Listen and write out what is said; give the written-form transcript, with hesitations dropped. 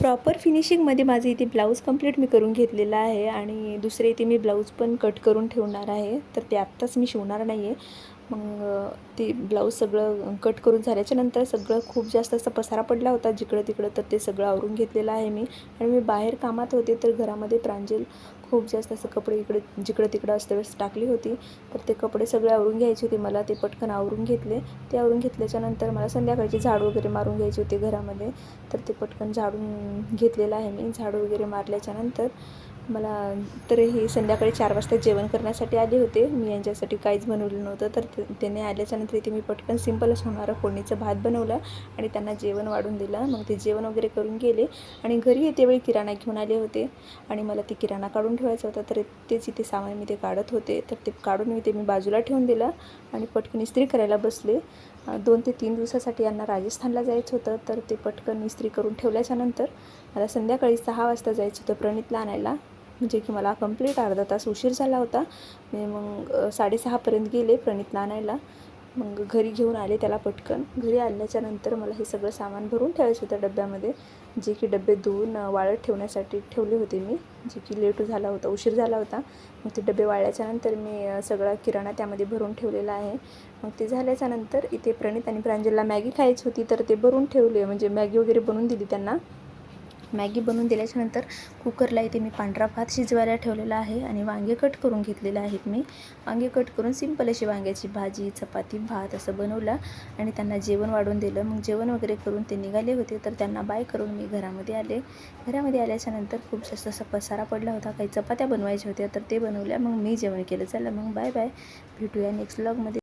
Proper फिनिशिंगमध्ये माझं इथे blouse complete मी करून घेतलेला आहे आणि दुसरे इथे मी ब्लाऊज पण कट करून ठेवणार आहे. तर ते आत्ताच मी शिवणार नाही आहे. मग ते ब्लाऊज सगळं कट करून झाल्याच्यानंतर सगळं खूप जास्त असा पसारा पडला होता जिकडं तिकडं, तर ते सगळं आवरून घेतलेलं आहे मी. आणि मी बाहेर कामात होते तर घरामध्ये प्रांजल खूप जास्त असं कपडे इकडे जिकडं तिकडं अस्तव्यस्त टाकली होती. तर ते कपडे सगळे आवरून घ्यायचे होते मला. ते पटकन आवरून घेतले. ते आवरून घेतल्याच्यानंतर मला संध्याकाळची झाड वगैरे मारून घ्यायची होती घरामध्ये. तर ते पटकन झाडून घेतलेलं आहे मी. झाडू वगैरे मारल्याच्यानंतर मला तर हे संध्याकाळी 4 वाजता जेवण करण्यासाठी आले होते. मी यांच्यासाठी काहीच बनवलं नव्हतं. तर त्याने आल्याच्यानंतर इथे मी पटकन सिंपलच होणारा फोडणीचा भात बनवला आणि त्यांना जेवण वाढून दिलं. मग ते जेवण वगैरे करून गेले आणि घरी येतेवेळी किराणा घेऊन आले होते आणि मला ते किराणा काढून ठेवायचा होता. तर तेच इथे सामान मी ते काढत होते. तर ते काढून मी ते बाजूला ठेवून दिलं आणि पटकन इस्त्री करायला बसले. 2 ते 3 दिवसासाठी यांना राजस्थानला जायचं होतं. तर ते पटकन इस्त्री करून ठेवल्याच्यानंतर मला संध्याकाळी 6 वाजता जायचं होतं प्रणितला आणायला. म्हणजे की मला कंप्लीट अर्धा तास उशीर झाला होता. मी मग 6:30पर्यंत गेले प्रणितला आणायला. मग घरी घेऊन आले त्याला पटकन. घरी आल्याच्यानंतर मला हे सगळं सामान भरून ठेवायचं होतं डब्यामध्ये, जे की डबे धुवून वाळत ठेवण्यासाठी ठेवले होते मी, जे की लेट झाला होता, उशीर झाला होता. मग ते डबे वाळल्याच्यानंतर मी सगळा किराणा त्यामध्ये भरून ठेवलेला आहे. मग ते झाल्याच्यानंतर इथे प्रणित आणि प्रांजलला मॅगी खायची होती तर ते भरून ठेवले, म्हणजे मॅगी वगैरे बनवून दिली त्यांना. मॅगी बनवून दिल्याच्यानंतर कुकरला इथे मी पांढरा भात शिजवायला ठेवलेला आहे आणि वांगे कट करून घेतलेले आहेत मी. वांगे कट करून सिंपल अशी वांग्याची भाजी, चपाती, भात असं बनवलं आणि त्यांना जेवण वाढून दिलं. मग जेवण वगैरे करून ते निघाले होते तर त्यांना बाय करून मी घरामध्ये आले. घरामध्ये आल्याच्यानंतर खूप जास्त असा पसारा पडला होता. काही चपात्या बनवायच्या होत्या तर ते बनवल्या. मग मी जेवण केलं. चला मग बाय बाय, भेटूया नेक्स्ट व्लॉगमध्ये.